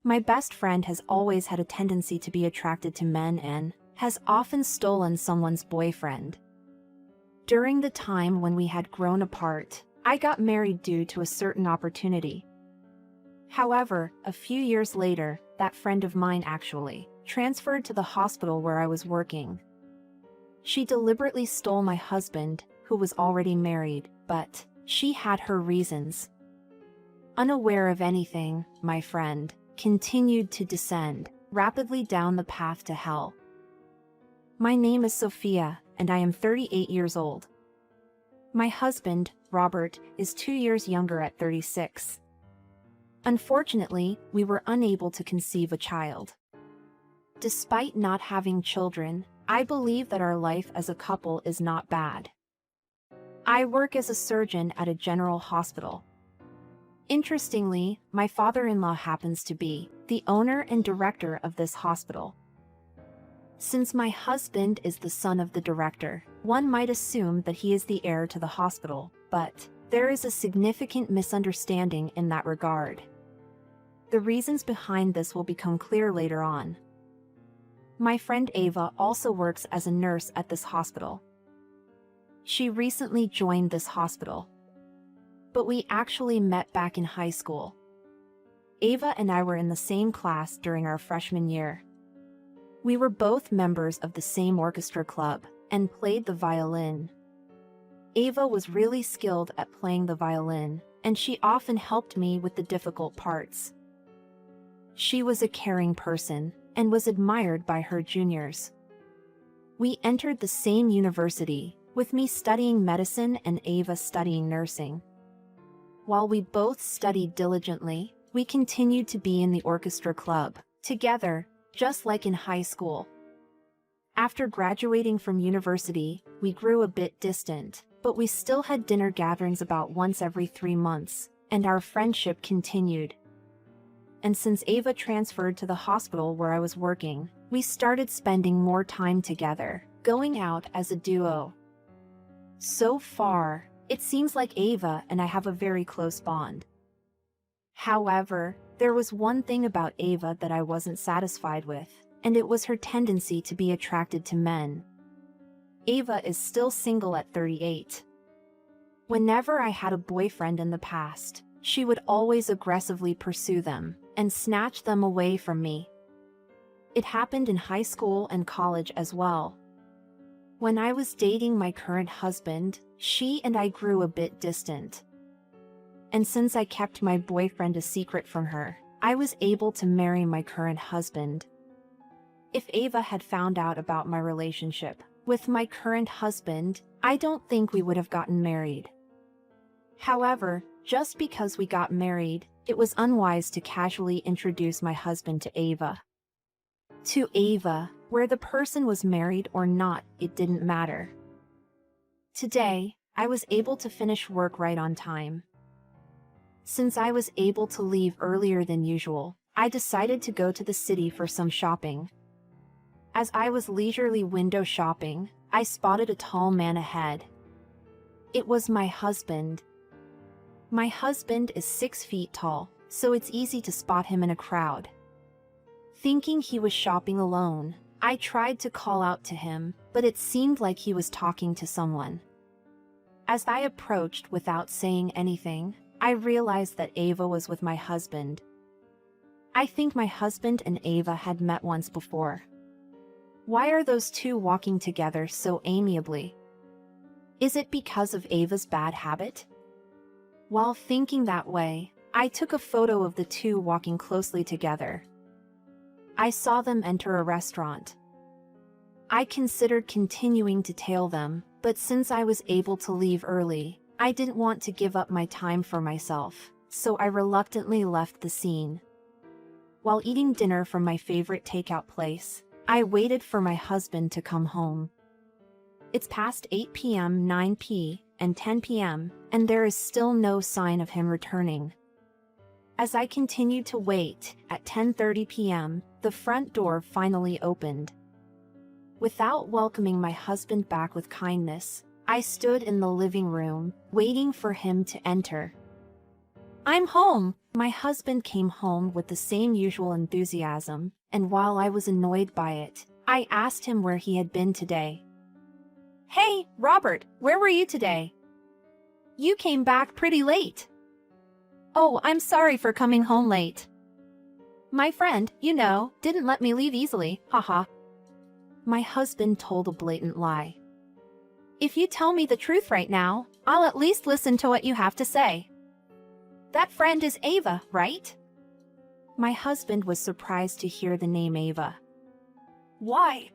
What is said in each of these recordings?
My best friend has always had a tendency to be attracted to men and has often stolen someone's boyfriend. During the time when we had grown apart, I got married due to a certain opportunity. However, a few years later, that friend of mine actually transferred to the hospital where I was working. She deliberately stole my husband, who was already married, but she had her reasons. Unaware of anything, my friend continued to descend rapidly down the path to hell. My name is Sophia, and I am 38 years old. My husband, Robert, is 2 years younger at 36. Unfortunately, we were unable to conceive a child. Despite not having children, I believe that our life as a couple is not bad. I work as a surgeon at a general hospital. Interestingly, my father-in-law happens to be the owner and director of this hospital. Since my husband is the son of the director, one might assume that he is the heir to the hospital, but there is a significant misunderstanding in that regard. The reasons behind this will become clear later on. My friend Ava also works as a nurse at this hospital. She recently joined this hospital, but we actually met back in high school. Ava and I were in the same class during our freshman year. We were both members of the same orchestra club and played the violin. Ava was really skilled at playing the violin, and she often helped me with the difficult parts. She was a caring person and was admired by her juniors. We entered the same university, with me studying medicine and Ava studying nursing. While we both studied diligently, we continued to be in the orchestra club together, just like in high school. After graduating from university, we grew a bit distant, but we still had dinner gatherings about once every 3 months, and our friendship continued. And since Ava transferred to the hospital where I was working, we started spending more time together, going out as a duo. So far, it seems like Ava and I have a very close bond. However, there was one thing about Ava that I wasn't satisfied with, and it was her tendency to be attracted to men. Ava is still single at 38. Whenever I had a boyfriend in the past, she would always aggressively pursue them and snatch them away from me. It happened in high school and college as well. When I was dating my current husband, she and I grew a bit distant. And since I kept my boyfriend a secret from her, I was able to marry my current husband. If Ava had found out about my relationship with my current husband, I don't think we would have gotten married. However, just because we got married, it was unwise to casually introduce my husband to Ava. To Ava, where the person was married or not, it didn't matter. Today, I was able to finish work right on time. Since I was able to leave earlier than usual, I decided to go to the city for some shopping. As I was leisurely window shopping, I spotted a tall man ahead. It was my husband. My husband is 6 feet tall, so it's easy to spot him in a crowd. Thinking he was shopping alone, I tried to call out to him, but it seemed like he was talking to someone. As I approached without saying anything, I realized that Ava was with my husband. I think my husband and Ava had met once before. Why are those two walking together so amiably? Is it because of Ava's bad habit? While thinking that way, I took a photo of the two walking closely together. I saw them enter a restaurant. I considered continuing to tail them, but since I was able to leave early, I didn't want to give up my time for myself, so I reluctantly left the scene. While eating dinner from my favorite takeout place, I waited for my husband to come home. It's past 8 p.m., 9 p.m., and 10 p.m., and there is still no sign of him returning. As I continued to wait, at 10:30 p.m., the front door finally opened. Without welcoming my husband back with kindness, I stood in the living room, waiting for him to enter. "I'm home," My husband came home with the same usual enthusiasm, and while I was annoyed by it, I asked him where he had been today. "Hey, Robert, where were you today? You came back pretty late." "Oh, I'm sorry for coming home late. My friend, didn't let me leave easily, haha." My husband told a blatant lie. "If you tell me the truth right now, I'll at least listen to what you have to say. That friend is Ava, right?" My husband was surprised to hear the name Ava. "Why?"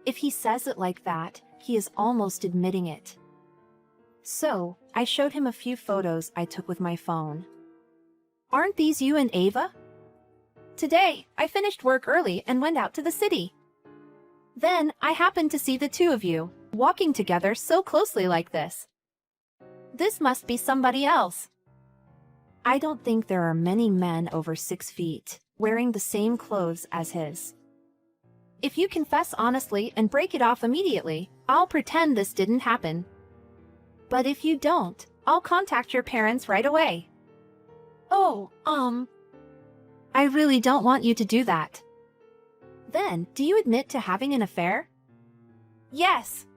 If he says it like that, he is almost admitting it. So, I showed him a few photos I took with my phone. "Aren't these you and Ava? Today, I finished work early and went out to the city. Then, I happened to see the two of you, walking together so closely like this. This must be somebody else." I don't think there are many men over 6 feet, wearing the same clothes as his. If you confess honestly and break it off immediately, I'll pretend this didn't happen. But if you don't, I'll contact your parents right away. "Oh, I really don't want you to do that." "Then, do you admit to having an affair?" "Yes."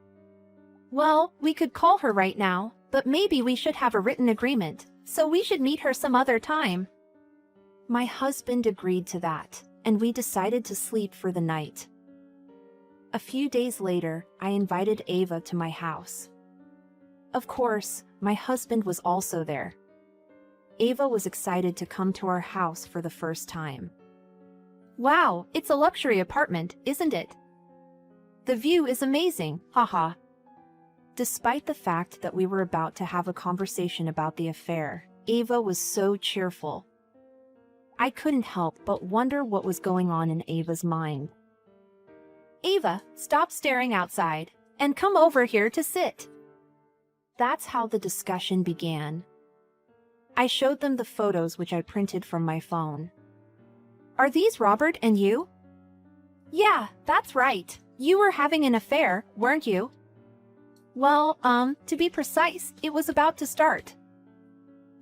"Well, we could call her right now, but maybe we should have a written agreement, so we should meet her some other time." My husband agreed to that, and we decided to sleep for the night. A few days later, I invited Ava to my house. Of course, my husband was also there. Ava was excited to come to our house for the first time. "Wow, it's a luxury apartment, isn't it? The view is amazing, haha." Despite the fact that we were about to have a conversation about the affair, Ava was so cheerful. I couldn't help but wonder what was going on in Ava's mind. "Ava, stop staring outside, and come over here to sit." That's how the discussion began. I showed them the photos which I printed from my phone. "Are these Robert and you?" "Yeah, that's right. You were having an affair, weren't you?" "Well, to be precise, it was about to start.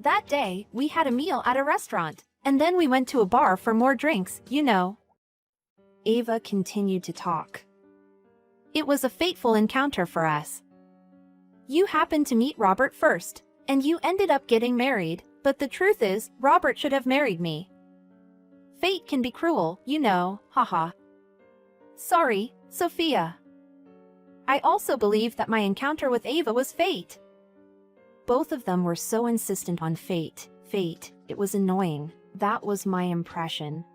That day, we had a meal at a restaurant, and then we went to a bar for more drinks, Ava continued to talk. "It was a fateful encounter for us. You happened to meet Robert first, and you ended up getting married, but the truth is, Robert should have married me. Fate can be cruel, haha. Sorry, Sophia. I also believe that my encounter with Ava was fate." Both of them were so insistent on fate, it was annoying. That was my impression.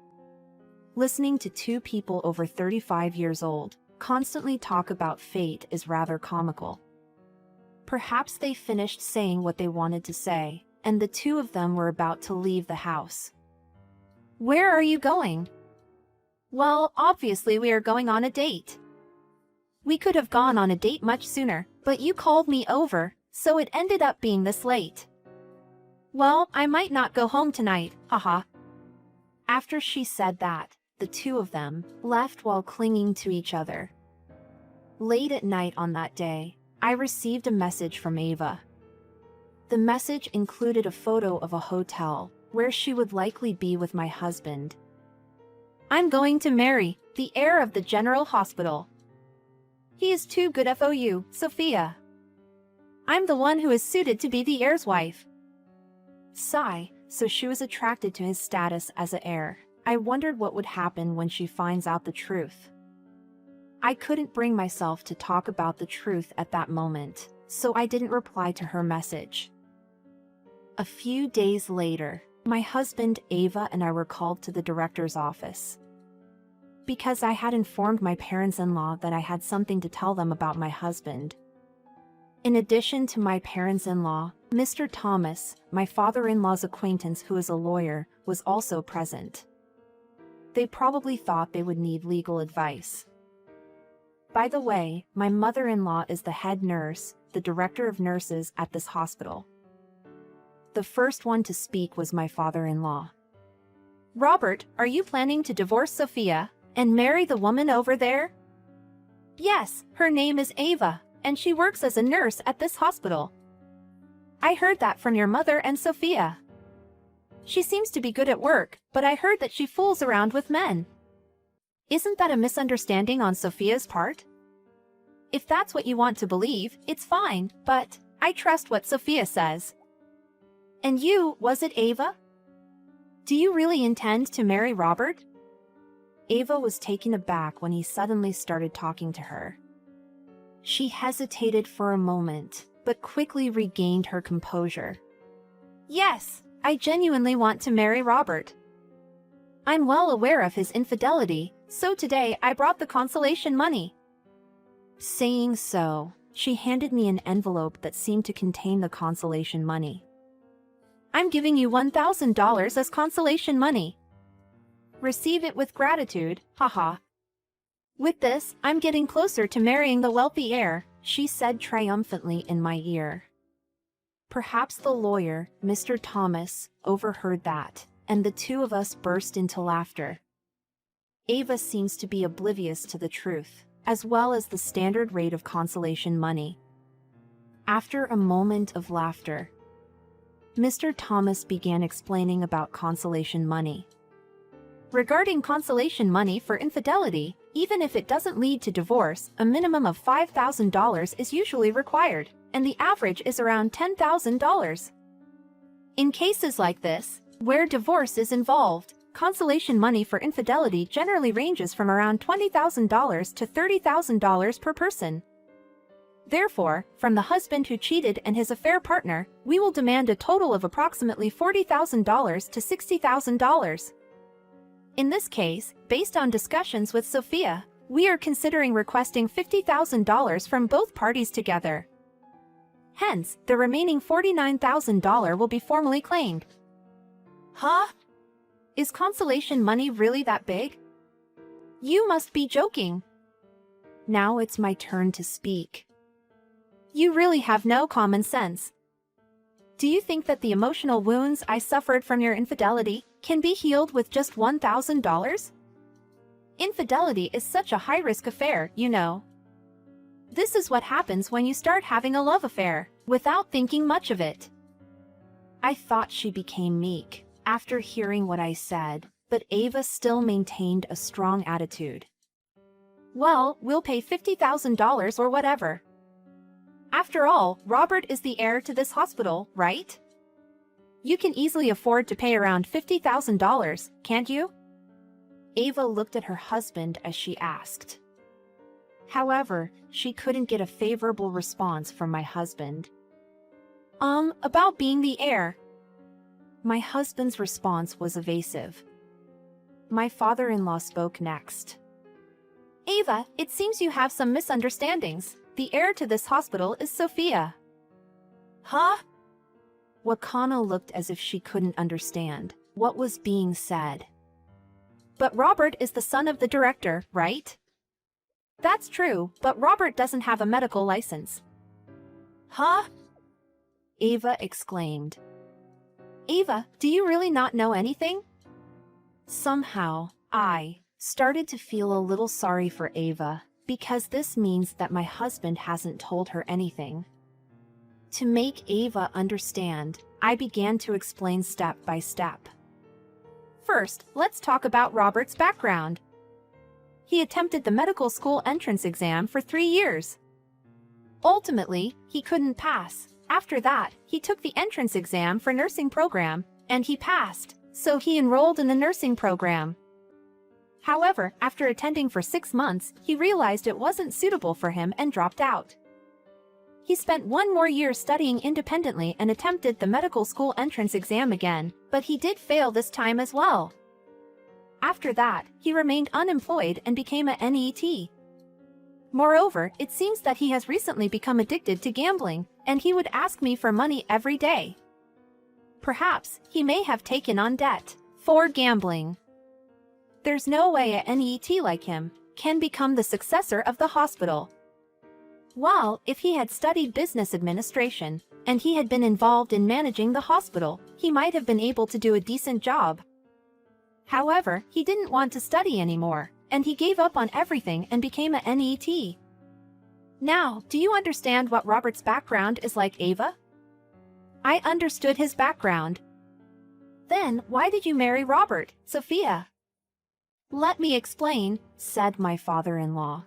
Listening to two people over 35 years old constantly talk about fate is rather comical. Perhaps they finished saying what they wanted to say, and the two of them were about to leave the house. "Where are you going?" "Well, obviously we are going on a date. We could have gone on a date much sooner, but you called me over, so it ended up being this late." "Well, I might not go home tonight, haha." After she said that, the two of them left while clinging to each other. Late at night on that day, I received a message from Ava. The message included a photo of a hotel, where she would likely be with my husband. "I'm going to marry the heir of the General Hospital. He is too good for you, Sophia. I'm the one who is suited to be the heir's wife." Sigh, so she was attracted to his status as an heir. I wondered what would happen when she finds out the truth. I couldn't bring myself to talk about the truth at that moment, so I didn't reply to her message. A few days later, my husband, Ava, and I were called to the director's office. Because I had informed my parents-in-law that I had something to tell them about my husband. In addition to my parents-in-law, Mr. Thomas, my father-in-law's acquaintance who is a lawyer, was also present. They probably thought they would need legal advice. By the way, my mother-in-law is the head nurse, the director of nurses at this hospital. The first one to speak was my father-in-law. "Robert, are you planning to divorce Sophia and marry the woman over there?" "Yes, her name is Ava, and she works as a nurse at this hospital." "I heard that from your mother and Sophia." She seems to be good at work, but I heard that she fools around with men. Isn't that a misunderstanding on Sophia's part? If that's what you want to believe, it's fine, but I trust what Sophia says. And you, was it Ava? Do you really intend to marry Robert? Ava was taken aback when he suddenly started talking to her. She hesitated for a moment, but quickly regained her composure. Yes, I genuinely want to marry Robert. I'm well aware of his infidelity, so today I brought the consolation money. Saying so, she handed me an envelope that seemed to contain the consolation money. I'm giving you $1,000 as consolation money. Receive it with gratitude, haha. With this, I'm getting closer to marrying the wealthy heir, she said triumphantly in my ear. Perhaps the lawyer, Mr. Thomas, overheard that, and the two of us burst into laughter. Ava seems to be oblivious to the truth, as well as the standard rate of consolation money. After a moment of laughter, Mr. Thomas began explaining about consolation money. Regarding consolation money for infidelity, even if it doesn't lead to divorce, a minimum of $5,000 is usually required, and the average is around $10,000. In cases like this, where divorce is involved, consolation money for infidelity generally ranges from around $20,000 to $30,000 per person. Therefore, from the husband who cheated and his affair partner, we will demand a total of approximately $40,000 to $60,000. In this case, based on discussions with Sophia, we are considering requesting $50,000 from both parties together. Hence, the remaining $49,000 will be formally claimed. Huh? Is consolation money really that big? You must be joking. Now it's my turn to speak. You really have no common sense. Do you think that the emotional wounds I suffered from your infidelity can be healed with just $1,000? Infidelity is such a high-risk affair, you know. This is what happens when you start having a love affair, without thinking much of it. I thought she became meek after hearing what I said, but Ava still maintained a strong attitude. Well, we'll pay $50,000 or whatever. After all, Robert is the heir to this hospital, right? You can easily afford to pay around $50,000, can't you? Ava looked at her husband as she asked. However, she couldn't get a favorable response from my husband. About being the heir. My husband's response was evasive. My father-in-law spoke next. Ava, it seems you have some misunderstandings. The heir to this hospital is Sophia. Huh? Wakana looked as if she couldn't understand what was being said. But Robert is the son of the director, right? That's true, but Robert doesn't have a medical license. Huh? Ava exclaimed. Ava, do you really not know anything? Somehow, I started to feel a little sorry for Ava, because this means that my husband hasn't told her anything. To make Ava understand, I began to explain step by step. First, let's talk about Robert's background. He attempted the medical school entrance exam for 3 years. Ultimately, he couldn't pass. After that, he took the entrance exam for nursing program, and he passed, so he enrolled in the nursing program. However, after attending for 6 months, he realized it wasn't suitable for him and dropped out. He spent 1 more year studying independently and attempted the medical school entrance exam again, but he did fail this time as well. After that, he remained unemployed and became a NET. Moreover, it seems that he has recently become addicted to gambling, and he would ask me for money every day. Perhaps he may have taken on debt for gambling. There's no way a NET like him can become the successor of the hospital. Well, if he had studied business administration, and he had been involved in managing the hospital, he might have been able to do a decent job. However, he didn't want to study anymore, and he gave up on everything and became a NET. Now, do you understand what Robert's background is like, Ava? I understood his background. Then why did you marry Robert, Sophia? Let me explain, said my father-in-law.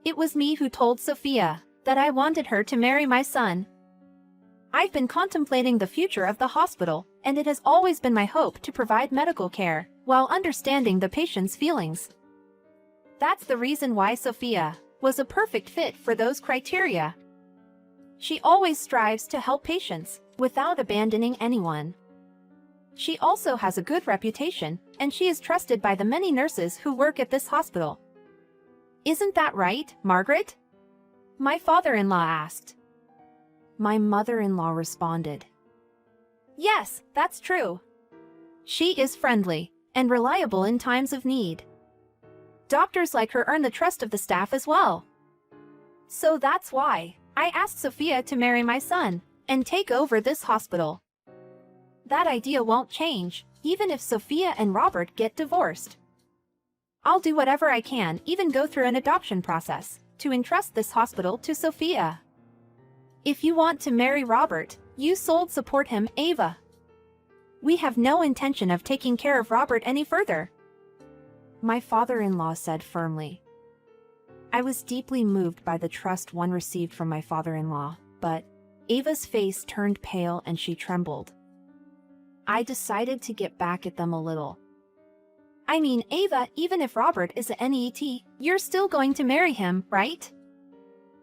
It was me who told Sophia that I wanted her to marry my son. I've been contemplating the future of the hospital, and it has always been my hope to provide medical care while understanding the patient's feelings. That's the reason why Sophia was a perfect fit for those criteria. She always strives to help patients without abandoning anyone. She also has a good reputation, and she is trusted by the many nurses who work at this hospital. Isn't that right, Margaret? My father-in-law asked. My mother-in-law responded. Yes, that's true. She is friendly and reliable in times of need. Doctors like her earn the trust of the staff as well. So that's why I asked Sophia to marry my son and take over this hospital. That idea won't change, even if Sophia and Robert get divorced. I'll do whatever I can, even go through an adoption process, to entrust this hospital to Sophia. If you want to marry Robert, you sold support him, Ava. We have no intention of taking care of Robert any further. My father-in-law said firmly. I was deeply moved by the trust one received from my father-in-law, but Ava's face turned pale and she trembled. I decided to get back at them a little. I mean, Ava, even if Robert is a NET, you're still going to marry him, right?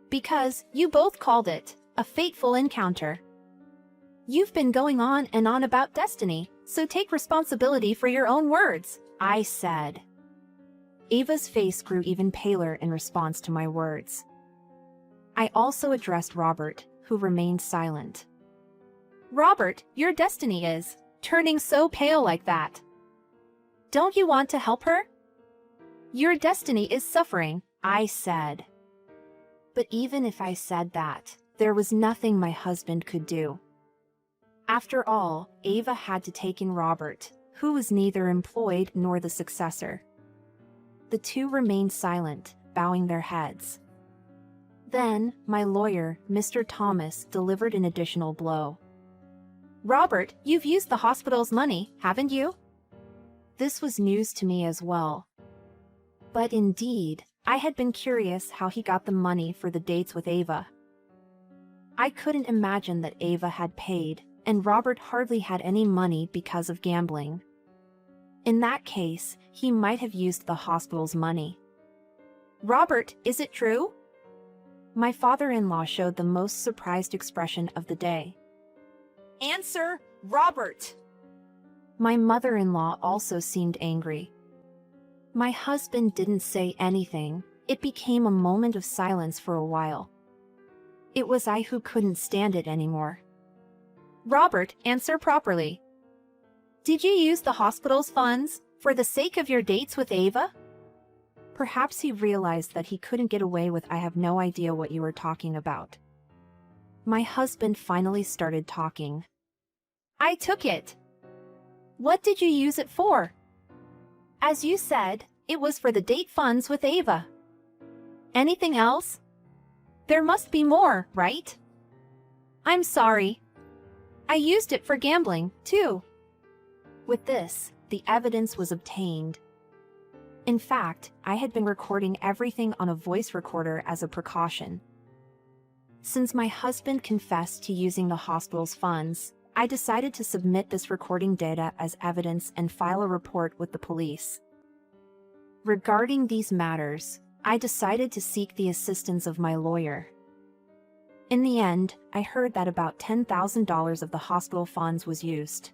Because you both called it a fateful encounter. You've been going on and on about destiny, so take responsibility for your own words, I said. Ava's face grew even paler in response to my words. I also addressed Robert, who remained silent. Robert, your destiny is turning so pale like that. Don't you want to help her? Your destiny is suffering, I said. But even if I said that, there was nothing my husband could do. After all, Ava had to take in Robert, who was neither employed nor the successor. The two remained silent, bowing their heads. Then, my lawyer, Mr. Thomas, delivered an additional blow. Robert, you've used the hospital's money, haven't you? This was news to me as well. But indeed, I had been curious how he got the money for the dates with Ava. I couldn't imagine that Ava had paid, and Robert hardly had any money because of gambling. In that case, he might have used the hospital's money. Robert, is it true? My father-in-law showed the most surprised expression of the day. Answer, Robert! My mother-in-law also seemed angry. My husband didn't say anything. It became a moment of silence for a while. It was I who couldn't stand it anymore. Robert, answer properly. Did you use the hospital's funds for the sake of your dates with Ava? Perhaps he realized that he couldn't get away with "I have no idea what you were talking about." My husband finally started talking. I took it. What did you use it for? As you said, it was for the date funds with Ava. Anything else? There must be more, right? I'm sorry. I used it for gambling, too. With this, the evidence was obtained. In fact, I had been recording everything on a voice recorder as a precaution. Since my husband confessed to using the hospital's funds, I decided to submit this recording data as evidence and file a report with the police. Regarding these matters, I decided to seek the assistance of my lawyer. In the end, I heard that about $10,000 of the hospital funds was used.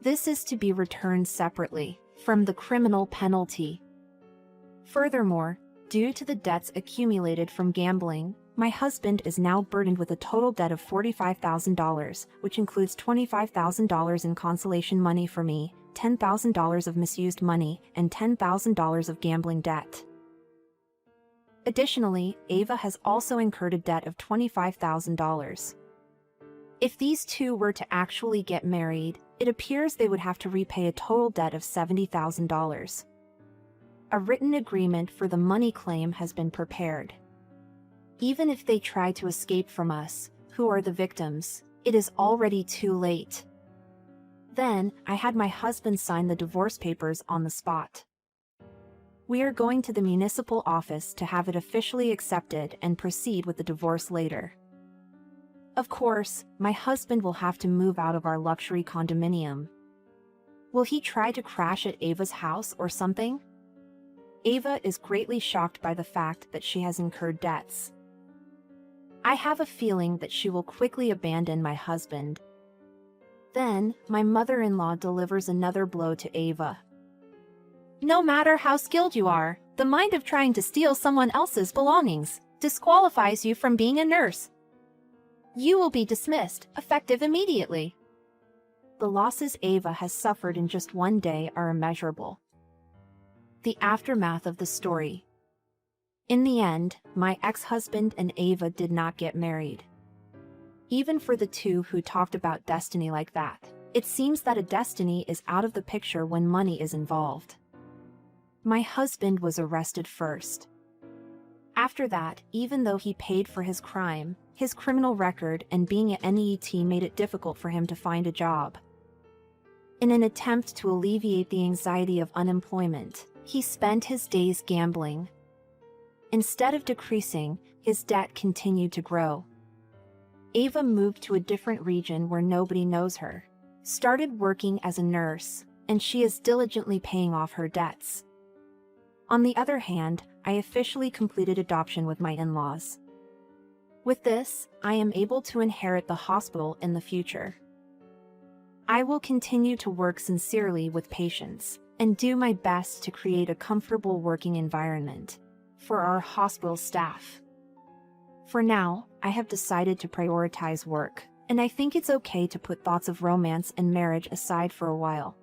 This is to be returned separately from the criminal penalty. Furthermore, due to the debts accumulated from gambling, my husband is now burdened with a total debt of $45,000, which includes $25,000 in consolation money for me, $10,000 of misused money, and $10,000 of gambling debt. Additionally, Ava has also incurred a debt of $25,000. If these two were to actually get married, it appears they would have to repay a total debt of $70,000. A written agreement for the money claim has been prepared. Even if they try to escape from us, who are the victims, it is already too late. Then, I had my husband sign the divorce papers on the spot. We are going to the municipal office to have it officially accepted and proceed with the divorce later. Of course, my husband will have to move out of our luxury condominium. Will he try to crash at Ava's house or something? Ava is greatly shocked by the fact that she has incurred debts. I have a feeling that she will quickly abandon my husband. Then, my mother-in-law delivers another blow to Ava. No matter how skilled you are, the mind of trying to steal someone else's belongings disqualifies you from being a nurse. You will be dismissed, effective immediately. The losses Ava has suffered in just one day are immeasurable. The aftermath of the story. In the end, my ex-husband and Ava did not get married. Even for the two who talked about destiny like that, it seems that a destiny is out of the picture when money is involved. My husband was arrested first. After that, even though he paid for his crime, his criminal record and being at NET made it difficult for him to find a job. In an attempt to alleviate the anxiety of unemployment, he spent his days gambling. Instead of decreasing, his debt continued to grow. Ava moved to a different region where nobody knows her, started working as a nurse, and she is diligently paying off her debts. On the other hand, I officially completed adoption with my in-laws. With this, I am able to inherit the hospital in the future. I will continue to work sincerely with patients and do my best to create a comfortable working environment for our hospital staff. For now, I have decided to prioritize work, and I think it's okay to put thoughts of romance and marriage aside for a while.